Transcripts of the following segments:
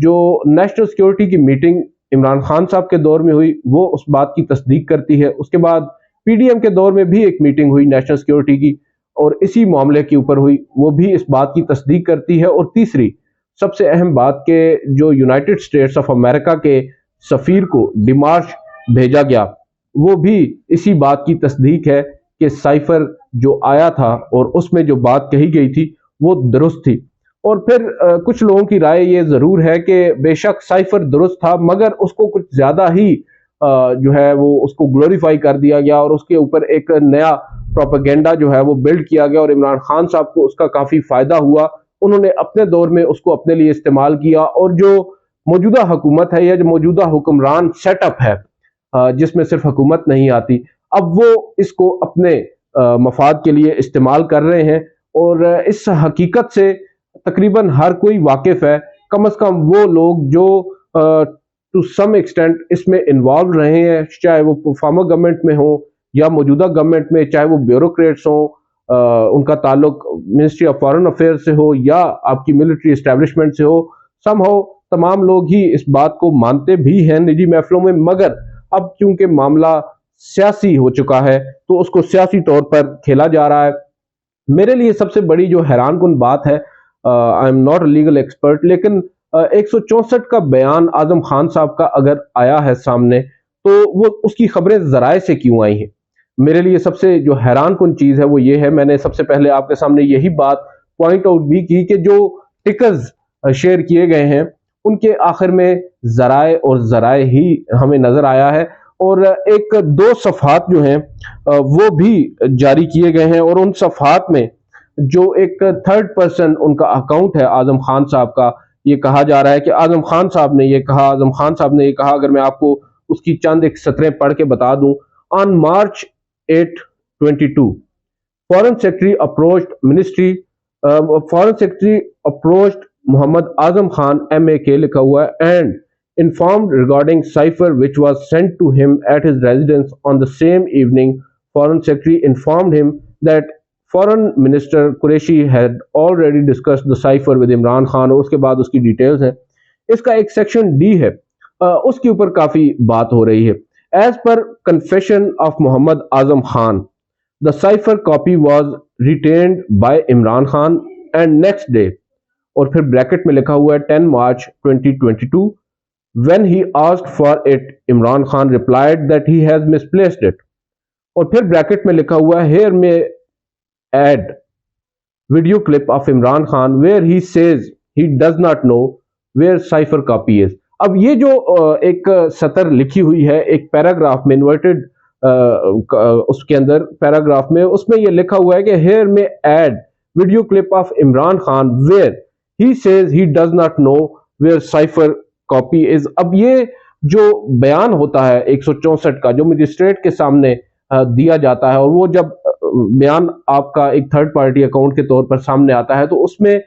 جو national security کی meeting Imran Khan صاحب کے دور میں ہوئی وہ اس بات کی تصدیق کرتی ہے. اس کے بعد پی ڈی ایم کے دور میں بھی ایک میٹنگ ہوئی نیشنل سیکیورٹی کی اور اسی معاملے کے اوپر ہوئی, وہ بھی اس بات کی تصدیق کرتی ہے. اور تیسری سب سے اہم بات کہ جو یونائٹڈ اسٹیٹس آف امریکہ کے سفیر کو ڈیمارش بھیجا گیا وہ بھی اسی بات کی تصدیق ہے کہ سائفر جو آیا تھا اور اس میں جو بات کہی گئی تھی وہ درست تھی. اور پھر کچھ لوگوں کی رائے یہ ضرور ہے کہ بے شک سائفر درست تھا مگر اس کو کچھ زیادہ ہی جو ہے وہ اس کو گلوریفائی کر دیا گیا اور اس کے اوپر ایک نیا پروپیگنڈا جو ہے وہ بلڈ کیا گیا اور عمران خان صاحب کو اس کا کافی فائدہ ہوا. انہوں نے اپنے دور میں اس کو اپنے لیے استعمال کیا اور جو موجودہ حکومت ہے یا جو موجودہ حکمران سیٹ اپ ہے جس میں صرف حکومت نہیں آتی, اب وہ اس کو اپنے مفاد کے لیے استعمال کر رہے ہیں. اور اس حقیقت سے تقریباً ہر کوئی واقف ہے, کم از کم وہ لوگ جو ٹو سم ایکسٹینٹ اس میں انوالو رہے ہیں, چاہے وہ فارمر گورنمنٹ میں ہوں یا موجودہ گورنمنٹ میں, چاہے وہ بیوروکریٹس ہوں, ان کا تعلق منسٹری آف فارن افیئر سے ہو یا آپ کی ملٹری اسٹیبلشمنٹ سے ہو, سم ہو تمام لوگ ہی اس بات کو مانتے بھی ہیں نجی محفلوں میں. مگر اب کیونکہ معاملہ سیاسی ہو چکا ہے تو اس کو سیاسی طور پر کھیلا جا رہا ہے. میرے لیے سب سے بڑی جو حیران کن بات ہے, I am not a legal expert, لیکن 164 کا بیان اعظم خان صاحب کا اگر آیا ہے سامنے تو وہ اس کی خبریں ذرائع سے کیوں آئی ہیں. میرے لیے سب سے جو حیران کن چیز ہے وہ یہ ہے, میں نے سب سے پہلے آپ کے سامنے یہی بات پوائنٹ آؤٹ بھی کی کہ جو ٹکرز شیئر کیے گئے ہیں ان کے آخر میں ذرائع اور ذرائع ہی ہمیں نظر آیا ہے. اور ایک 2 صفحات جو ہیں وہ بھی جاری کیے گئے ہیں اور ان صفحات میں جو ایک تھرڈ پرسن ان کا اکاؤنٹ ہے اعظم خان صاحب کا, یہ کہا جا رہا ہے کہ اعظم خان صاحب نے یہ کہا, اعظم خان صاحب نے یہ کہا. اگر میں آپ کو اس کی چند ایک سطریں پڑھ کے بتا دوں, آن March 8/22 foreign secretary approached Muhammad Azam Khan MAK لکھا ہوا ہے and informed regarding cipher which was sent to him at his residence on the same evening. Foreign Secretary informed him that Foreign Minister Qureshi had already discussed the cipher with Imran Khan. اور اس کے بعد اس کی details ہیں. اس کا ایک section D ہے, اس کے اوپر کافی بات ہو رہی ہے. As per confession of Muhammad Azam Khan, the cipher copy was retained by Imran Khan and next day, اور پھر بریکٹ میں لکھا ہوا ہے 10 March 2022. When he asked for it, Imran Khan replied that he has misplaced it. اور پھر bracket میں لکھا ہوا ہے here may add video clip of Imran Khan where he says he does not know where cipher copy is. اب یہ جو ایک سطر لکھی ہوئی ہے ایک پیراگراف میں انورٹڈ اس کے اندر پیراگراف میں, اس میں یہ لکھا ہوا ہے کہ here may add video clip of Imran Khan where he says he does not know where cipher copy is. اب یہ جو بیان ہوتا ہے 164 کا جو مجسٹریٹ کے سامنے دیا جاتا ہے اور وہ جب بیان آپ کا ایک تھرڈ پارٹی اکاؤنٹ کے طور پر سامنے آتا ہے تو اس میں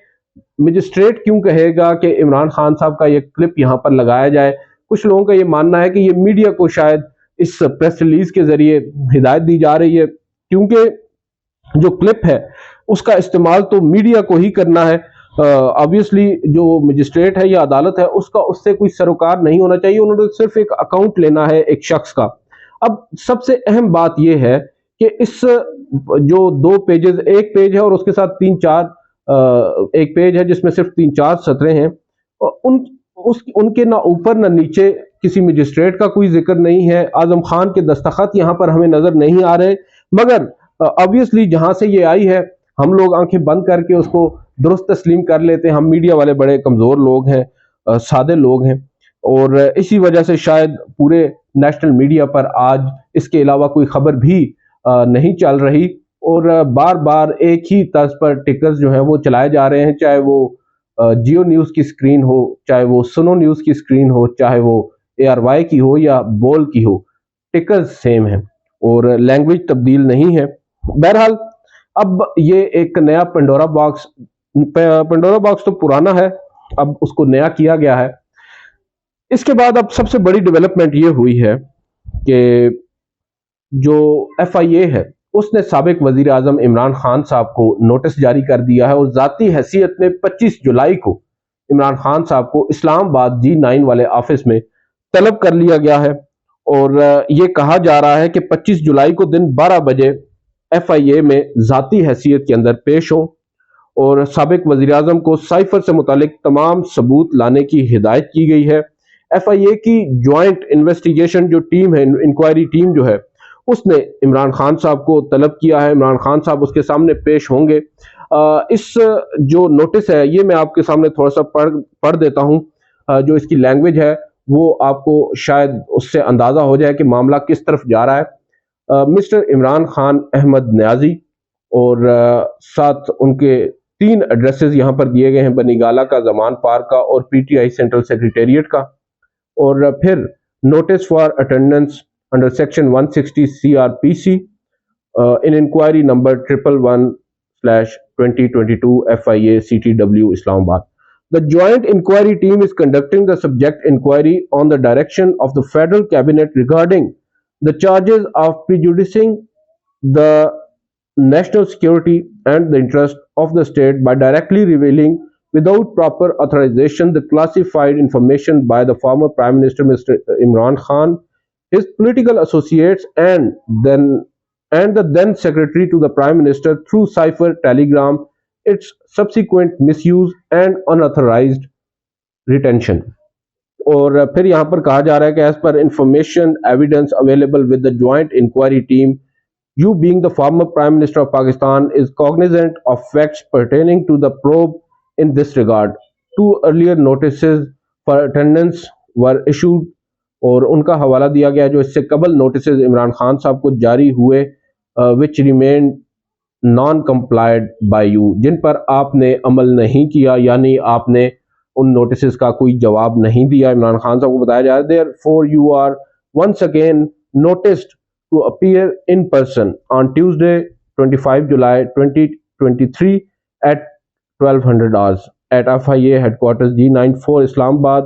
مجسٹریٹ کیوں کہے گا کہ عمران خان صاحب کا یہ کلپ یہاں پر لگایا جائے. کچھ لوگوں کا یہ ماننا ہے کہ یہ میڈیا کو شاید اس پریس ریلیز کے ذریعے ہدایت دی جا رہی ہے کیونکہ جو کلپ ہے اس کا استعمال تو میڈیا کو ہی کرنا ہے. obviously جو مجسٹریٹ ہے یا عدالت ہے اس سے کوئی سروکار نہیں ہونا چاہیے, انہوں نے صرف ایک اکاؤنٹ لینا ہے ایک شخص کا. اب سب سے اہم بات یہ ہے کہ اس جو 2 پیجز, ایک پیج ہے اور اس کے ساتھ 3-4 ایک پیج ہے جس میں صرف 3-4 سطریں ہیں, ان کے نہ اوپر نہ نیچے کسی مجسٹریٹ کا کوئی ذکر نہیں ہے. اعظم خان کے دستخط یہاں پر ہمیں نظر نہیں آ رہے, مگر obviously جہاں سے یہ آئی ہے ہم لوگ آنکھیں بند کر کے اس کو درست تسلیم کر لیتے ہیں. ہم میڈیا والے بڑے کمزور لوگ ہیں, سادے لوگ ہیں, اور اسی وجہ سے شاید پورے نیشنل میڈیا پر آج اس کے علاوہ کوئی خبر بھی نہیں چل رہی اور بار بار ایک ہی طرز پر ٹکرز جو ہیں وہ چلائے جا رہے ہیں, چاہے وہ جیو نیوز کی سکرین ہو, چاہے وہ سنو نیوز کی سکرین ہو, چاہے وہ ARY کی ہو یا بول کی ہو, ٹکرز سیم ہیں اور لینگویج تبدیل نہیں ہے. بہرحال اب یہ ایک نیا پنڈورا باکس تو پرانا ہے, اب اس کو نیا کیا گیا ہے. اس کے بعد اب سب سے بڑی ڈیولپمنٹ یہ ہوئی ہے کہ جو FIA ہے اس نے سابق وزیر اعظم عمران خان صاحب کو نوٹس جاری کر دیا ہے اور ذاتی حیثیت میں 25 جولائی کو عمران خان صاحب کو اسلام آباد G9 والے آفس میں طلب کر لیا گیا ہے، اور یہ کہا جا رہا ہے کہ 25 جولائی کو دن 12 بجے FIA میں ذاتی حیثیت کے اندر پیش ہوں، اور سابق وزیر اعظم کو سائفر سے متعلق تمام ثبوت لانے کی ہدایت کی گئی ہے۔ FIA کی جوائنٹ انویسٹیگیشن جو ٹیم ہے، انکوائری ٹیم جو ہے، اس نے عمران خان صاحب کو طلب کیا ہے۔ عمران خان صاحب اس کے سامنے پیش ہوں گے۔ اس جو نوٹس ہے یہ میں آپ کے سامنے تھوڑا سا پڑھ دیتا ہوں، جو اس کی لینگویج ہے وہ آپ کو شاید اس سے اندازہ ہو جائے کہ معاملہ کس طرف جا رہا ہے۔ مسٹر عمران خان احمد نیازی، اور ساتھ ان کے 3 ایڈریسز یہاں پر دیے گئے ہیں، بنی گالہ کا، زمان پارک کا اور PTI سینٹرل سیکریٹریٹ کا۔ اور پھر notice for attendance under section 160 CRPC in inquiry number 111/2022 FIA CTW Islam Abad. The joint inquiry team is conducting the subject inquiry on the direction of the Federal Cabinet regarding the charges of prejudicing the national security and the interest of the state by directly revealing without proper authorization the classified information by the former Prime Minister Mr. Imran Khan, his political associates and the then Secretary to the Prime Minister through cipher telegram, its subsequent misuse and unauthorized retention. اور پھر یہاں پر کہا جا رہا ہے کہ as per information evidence available with the joint inquiry team, you being the former Prime Minister of Pakistan is cognizant of facts pertaining to the probe in this regard. 2 earlier notices for attendance were issued، اور ان کا حوالہ دیا گیا جو اس سے قبل notices Imran Khan صاحب کو جاری ہوئے which remained non-complied by you، جن پر آپ نے عمل نہیں کیا، یعنی آپ نے ان نوٹسز کا کوئی جواب نہیں دیا۔ عمران خان صاحب کو بتایا جا رہا ہے therefore you are once again noticed to appear in person on Tuesday 25 July 2023 at 1200 hours at FIA headquarters G9 4 Islamabad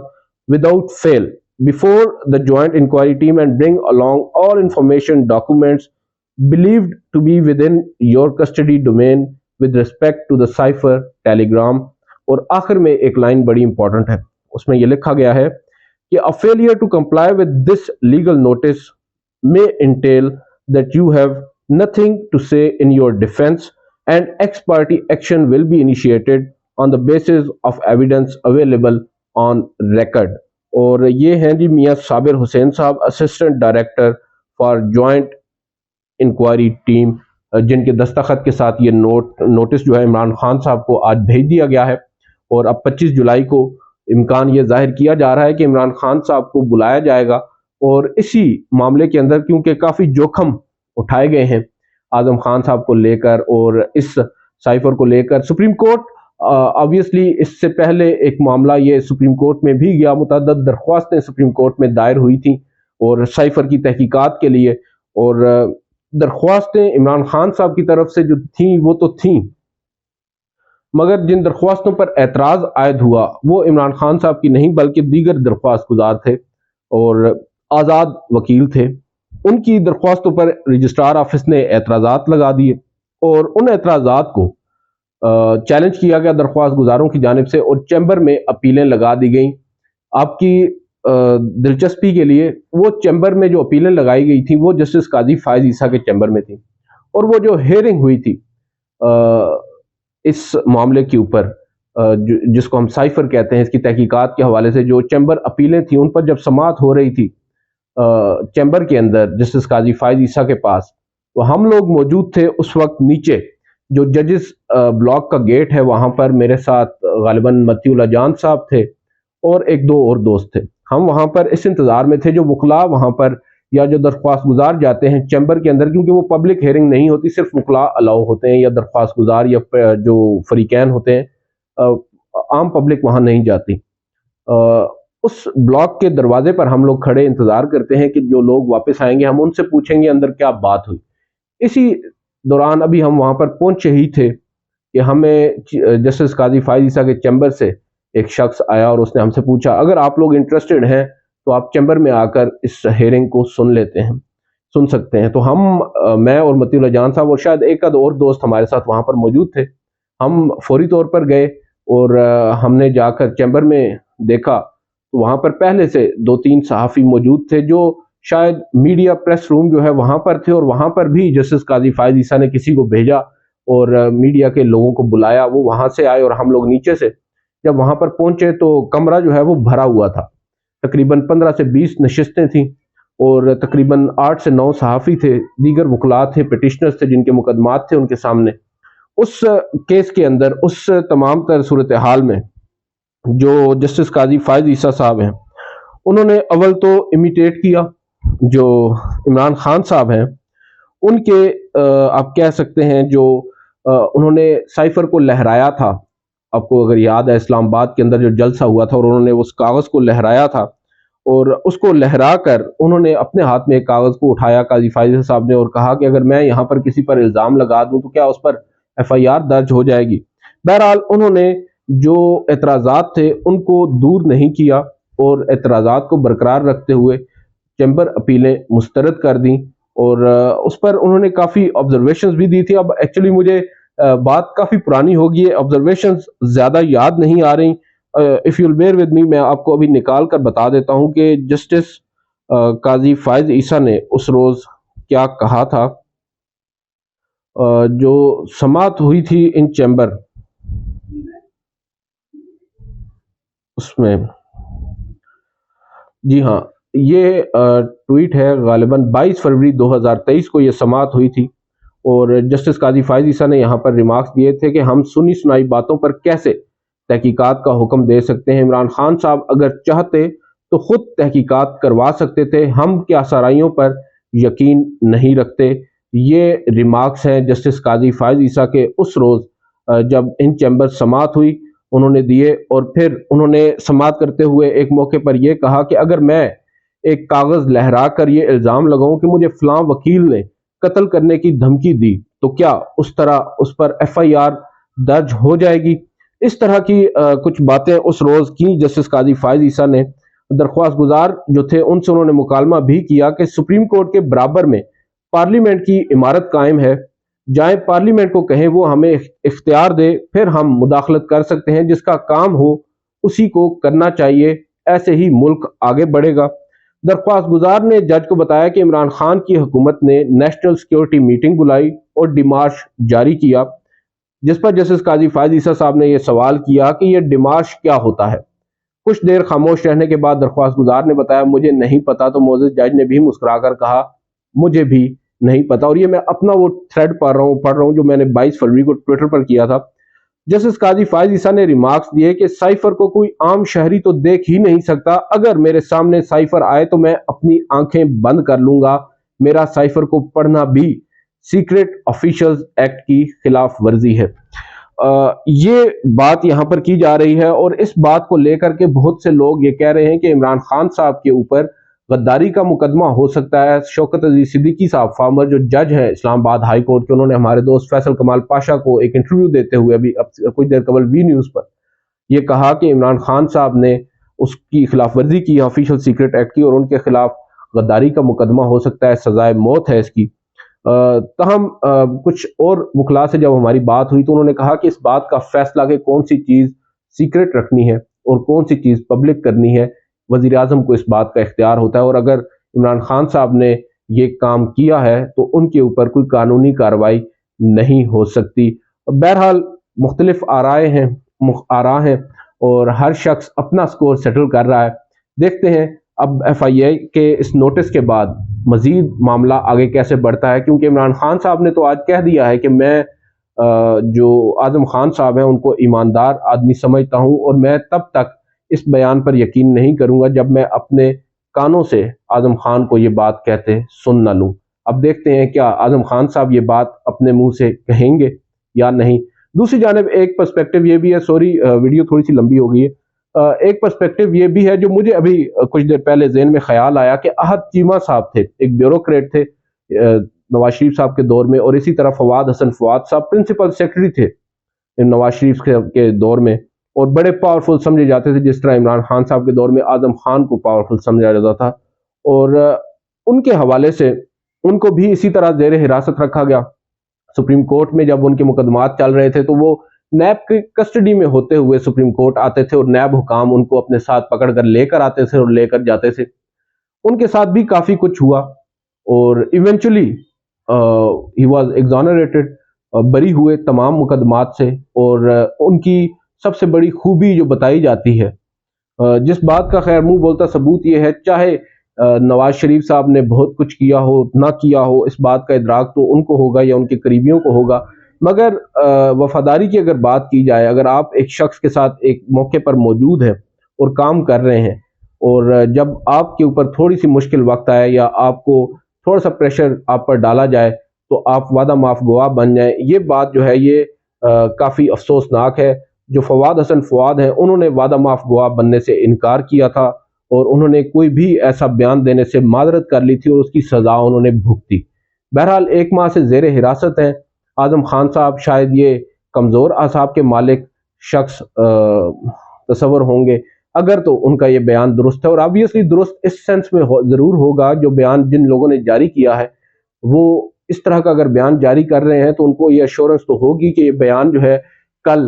without fail before the joint inquiry team, and bring along all information documents believed to be within your custody domain with respect to the cipher telegram. اور آخر میں ایک line بڑی important ہے، اس میں یہ لکھا گیا ہے کہ a failure to comply with this legal notice may entail that you have nothing to say in your defense, and ex parte action will be initiated on the basis of evidence available on record. اور یہ ہیں جی میاں صابر حسین صاحب، assistant director for joint inquiry team, جن کے دستخط کے ساتھ یہ نوٹس جو ہے عمران خان صاحب کو آج بھیج دیا گیا ہے۔ اور اب 25 جولائی کو امکان یہ ظاہر کیا جا رہا ہے کہ عمران خان صاحب کو بلایا جائے گا، اور اسی معاملے کے اندر کیونکہ کافی جوخم اٹھائے گئے ہیں اعظم خان صاحب کو لے کر اور اس سائفر کو لے کر، سپریم کورٹ آبویسلی اس سے پہلے ایک معاملہ یہ سپریم کورٹ میں بھی گیا، متعدد درخواستیں سپریم کورٹ میں دائر ہوئی تھیں اور سائفر کی تحقیقات کے لیے، اور درخواستیں عمران خان صاحب کی طرف سے جو تھیں وہ تو تھیں، مگر جن درخواستوں پر اعتراض عائد ہوا وہ عمران خان صاحب کی نہیں بلکہ دیگر درخواست گزار تھے اور آزاد وکیل تھے۔ ان کی درخواستوں پر رجسٹرار آفس نے اعتراضات لگا دیے، اور ان اعتراضات کو چیلنج کیا گیا درخواست گزاروں کی جانب سے، اور چیمبر میں اپیلیں لگا دی گئیں۔ آپ کی دلچسپی کے لیے وہ چیمبر میں جو اپیلیں لگائی گئی تھیں وہ جسٹس قاضی فائز عیسیٰ کے چیمبر میں تھیں، اور وہ جو ہیئرنگ ہوئی تھی اس معاملے کے اوپر جس کو ہم سائفر کہتے ہیں، اس کی تحقیقات کے حوالے سے جو چیمبر اپیلیں تھیں ان پر جب سماعت ہو رہی تھی چیمبر کے اندر جسٹس قاضی فائز عیسیٰ کے پاس، تو ہم لوگ موجود تھے اس وقت نیچے جو ججز بلاک کا گیٹ ہے وہاں پر، میرے ساتھ غالباً متی اللہ جان صاحب تھے اور 1-2 اور دوست تھے۔ ہم وہاں پر اس انتظار میں تھے جو وکلاء وہاں پر یا جو درخواست گزار جاتے ہیں چیمبر کے اندر، کیونکہ وہ پبلک ہیئرنگ نہیں ہوتی، صرف وکلاء الاؤ ہوتے ہیں یا درخواست گزار یا جو فریقین ہوتے ہیں، عام پبلک وہاں نہیں جاتی۔ اس بلاک کے دروازے پر ہم لوگ کھڑے انتظار کرتے ہیں کہ جو لوگ واپس آئیں گے ہم ان سے پوچھیں گے اندر کیا بات ہوئی۔ اسی دوران ابھی ہم وہاں پر پہنچے ہی تھے کہ ہمیں جسٹس قاضی فائز عیسیٰ کے چیمبر سے ایک شخص آیا اور اس نے ہم سے پوچھا اگر آپ لوگ انٹرسٹڈ ہیں تو آپ چیمبر میں آ کر اس ہیئرنگ کو سن سکتے ہیں۔ تو ہم میں اور متی اللہ جان صاحب اور شاید 1 آدھ اور دوست ہمارے ساتھ وہاں پر موجود تھے، ہم فوری طور پر گئے اور ہم نے جا کر چیمبر میں دیکھا تو وہاں پر پہلے سے 2-3 صحافی موجود تھے جو شاید میڈیا پریس روم جو ہے وہاں پر تھے، اور وہاں پر بھی جسٹس قاضی فائز عیسیٰ نے کسی کو بھیجا اور میڈیا کے لوگوں کو بلایا، وہ وہاں سے آئے اور ہم لوگ نیچے سے جب وہاں پر پہنچے تو کمرہ جو ہے وہ بھرا ہوا تھا، تقریباً 15 سے 20 نشستیں تھیں اور تقریباً 8 سے 9 صحافی تھے، دیگر وکلاء تھے، پٹیشنرز تھے جن کے مقدمات تھے ان کے سامنے۔ اس کیس کے اندر اس تمام تر صورتحال میں جو جسٹس قاضی فائز عیسیٰ صاحب ہیں انہوں نے اول تو امیٹیٹ کیا، جو عمران خان صاحب ہیں ان کے آپ کہہ سکتے ہیں جو انہوں نے سائفر کو لہرایا تھا، آپ کو اگر یاد ہے اسلام آباد کے اندر جو جلسہ ہوا تھا اور انہوں نے اس کاغذ کو لہرایا تھا، اور اس کو لہرا کر انہوں نے اپنے ہاتھ میں ایک کاغذ کو اٹھایا قاضی فائز صاحب نے اور کہا کہ اگر میں یہاں پر کسی پر الزام لگا دوں تو کیا اس پر ایف آئی آر درج ہو جائے گی۔ بہرحال انہوں نے جو اعتراضات تھے ان کو دور نہیں کیا اور اعتراضات کو برقرار رکھتے ہوئے چیمبر اپیلیں مسترد کر دیں، اور اس پر انہوں نے کافی آبزرویشنز بھی دی تھی۔ اب ایکچولی مجھے بات کافی پرانی ہوگی ہے، آبزرویشنز زیادہ یاد نہیں آ رہی، if you bear with me میں آپ کو ابھی نکال کر بتا دیتا ہوں کہ جسٹس قاضی فائز عیسیٰ نے اس روز کیا کہا تھا۔ جو سماعت ہوئی تھی ان چیمبر، اس میں جی ہاں یہ ٹویٹ ہے، غالباً 22 فروری 2023 کو یہ سماعت ہوئی تھی، اور جسٹس قاضی فائز عیسیٰ نے یہاں پر ریمارکس دیے تھے کہ ہم سنی سنائی باتوں پر کیسے تحقیقات کا حکم دے سکتے ہیں، عمران خان صاحب اگر چاہتے تو خود تحقیقات کروا سکتے تھے، ہم کیا سرائیوں پر یقین نہیں رکھتے۔ یہ ریمارکس ہیں جسٹس قاضی فائز عیسیٰ کے اس روز جب ان چیمبر سماعت ہوئی انہوں نے دیے، اور پھر انہوں نے سماعت کرتے ہوئے ایک موقع پر یہ کہا کہ اگر میں ایک کاغذ لہرا کر یہ الزام لگاؤں کہ مجھے فلاں وکیل نے قتل کرنے کی دھمکی دی تو کیا اس طرح اس پر ایف آئی آر درج ہو جائے گی۔ اس طرح کی کچھ باتیں اس روز کی جسٹس قاضی فائز عیسیٰ نے۔ درخواست گزار جو تھے ان سے انہوں نے مکالمہ بھی کیا کہ سپریم کورٹ کے برابر میں پارلیمنٹ کی عمارت قائم ہے، جائیں پارلیمنٹ کو کہیں وہ ہمیں اختیار دے، پھر ہم مداخلت کر سکتے ہیں، جس کا کام ہو اسی کو کرنا چاہیے، ایسے ہی ملک آگے بڑھے گا۔ درخواست گزار نے جج کو بتایا کہ عمران خان کی حکومت نے نیشنل سیکیورٹی میٹنگ بلائی اور ڈیمارش جاری کیا، جس پر جسٹس قاضی فائز عیسیٰ صاحب نے یہ سوال کیا کہ یہ ڈیمارش کیا ہوتا ہے۔ کچھ دیر خاموش رہنے کے بعد درخواست گزار نے بتایا مجھے نہیں پتا، تو معزز جج نے بھی مسکرا کر کہا مجھے بھی نہیں پتا، اور یہ میں اپنا وہ تھریڈ پڑھ رہا ہوں جو میں نے 22 فروری کو ٹویٹر پر کیا تھا۔ جسٹس قاضی فائز عیسیٰ نے ریمارکس دیے کہ سائفر کو کوئی عام شہری تو دیکھ ہی نہیں سکتا، اگر میرے سامنے سائفر آئے تو میں اپنی آنکھیں بند کر لوں گا، میرا سائفر کو پڑھنا بھی سیکرٹ آفیشلز ایکٹ کی خلاف ورزی ہے۔ یہ بات یہاں پر کی جا رہی ہے، اور اس بات کو لے کر کے بہت سے لوگ یہ کہہ رہے ہیں کہ عمران خان صاحب کے اوپر غداری کا مقدمہ ہو سکتا ہے۔ شوکت عزیز صدیقی صاحب فارمر جو جج ہیں اسلام آباد ہائی کورٹ کے، انہوں نے ہمارے دوست فیصل کمال پاشا کو ایک انٹرویو دیتے ہوئے ابھی کچھ دیر قبل وی نیوز پر یہ کہا کہ عمران خان صاحب نے اس کی خلاف ورزی کی آفیشل سیکرٹ ایکٹ کی، اور ان کے خلاف غداری کا مقدمہ ہو سکتا ہے، سزائے موت ہے اس کی۔ تاہم کچھ اور وکلاء سے جب ہماری بات ہوئی تو انہوں نے کہا کہ اس بات کا فیصلہ کہ کون سی چیز سیکرٹ رکھنی ہے اور کون سی چیز پبلک کرنی ہے وزیر اعظم کو اس بات کا اختیار ہوتا ہے، اور اگر عمران خان صاحب نے یہ کام کیا ہے تو ان کے اوپر کوئی قانونی کارروائی نہیں ہو سکتی۔ بہرحال مختلف آراء ہیں اور ہر شخص اپنا سکور سیٹل کر رہا ہے۔ دیکھتے ہیں اب ایف آئی اے کے اس نوٹس کے بعد مزید معاملہ آگے کیسے بڑھتا ہے، کیونکہ عمران خان صاحب نے تو آج کہہ دیا ہے کہ میں جو اعظم خان صاحب ہیں ان کو ایماندار آدمی سمجھتا ہوں، اور میں تب تک اس بیان پر یقین نہیں کروں گا جب میں اپنے کانوں سے اعظم خان کو یہ بات کہتے سن نہ لوں۔ اب دیکھتے ہیں کیا اعظم خان صاحب یہ بات اپنے منہ سے کہیں گے یا نہیں۔ دوسری جانب ایک پرسپیکٹو یہ بھی ہے، سوری ویڈیو تھوڑی سی لمبی ہو گئی ہے، ایک پرسپیکٹو یہ بھی ہے جو مجھے ابھی کچھ دیر پہلے ذہن میں خیال آیا کہ احد چیمہ صاحب تھے، ایک بیوروکریٹ تھے نواز شریف صاحب کے دور میں، اور اسی طرح فواد حسن فواد صاحب پرنسپل سیکرٹری تھے نواز شریف کے دور میں، اور بڑے پاورفل سمجھے جاتے تھے، جس طرح عمران خان صاحب کے دور میں اعظم خان کو پاورفل سمجھا جاتا تھا، اور ان کے حوالے سے ان کو بھی اسی طرح زیر حراست رکھا گیا۔ سپریم کورٹ میں جب ان کے مقدمات چل رہے تھے تو وہ نیب کی کسٹڈی میں ہوتے ہوئے سپریم کورٹ آتے تھے اور نیب حکام ان کو اپنے ساتھ پکڑ کر لے کر آتے تھے اور لے کر جاتے تھے. ان کے ساتھ بھی کافی کچھ ہوا اور ایونچولی ہی واز ایگزونریٹڈ، بری ہوئے تمام مقدمات سے. اور ان کی سب سے بڑی خوبی جو بتائی جاتی ہے، جس بات کا خیر منہ بولتا ثبوت یہ ہے، چاہے نواز شریف صاحب نے بہت کچھ کیا ہو نہ کیا ہو، اس بات کا ادراک تو ان کو ہوگا یا ان کے قریبیوں کو ہوگا، مگر وفاداری کی اگر بات کی جائے، اگر آپ ایک شخص کے ساتھ ایک موقع پر موجود ہیں اور کام کر رہے ہیں، اور جب آپ کے اوپر تھوڑی سی مشکل وقت آئے یا آپ کو تھوڑا سا پریشر آپ پر ڈالا جائے تو آپ وعدہ معاف گواہ بن جائیں، یہ بات جو ہے یہ کافی افسوسناک ہے. جو فواد حسن فواد ہیں، انہوں نے وعدہ معاف گواہ بننے سے انکار کیا تھا اور انہوں نے کوئی بھی ایسا بیان دینے سے معذرت کر لی تھی اور اس کی سزا انہوں نے بھگتی. بہرحال 1 ماہ سے زیر حراست ہیں. اعظم خان صاحب شاید یہ کمزور اعصاب کے مالک شخص تصور ہوں گے اگر تو ان کا یہ بیان درست ہے، اور آبویسلی درست اس سینس میں ضرور ہوگا، جو بیان جن لوگوں نے جاری کیا ہے وہ اس طرح کا اگر بیان جاری کر رہے ہیں تو ان کو یہ ایشورنس تو ہوگی کہ یہ بیان جو ہے کل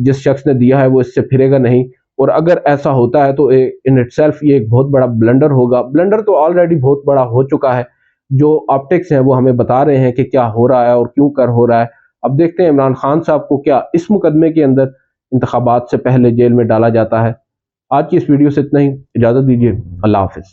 جس شخص نے دیا ہے وہ اس سے پھرے گا نہیں. اور اگر ایسا ہوتا ہے تو ان اٹ سیلف یہ ایک بہت بڑا بلنڈر ہوگا. بلنڈر تو آلریڈی بہت بڑا ہو چکا ہے، جو آپٹکس ہیں وہ ہمیں بتا رہے ہیں کہ کیا ہو رہا ہے اور کیوں کر ہو رہا ہے. اب دیکھتے ہیں عمران خان صاحب کو کیا اس مقدمے کے اندر انتخابات سے پہلے جیل میں ڈالا جاتا ہے. آج کی اس ویڈیو سے اتنا ہی، اجازت دیجیے، اللہ حافظ.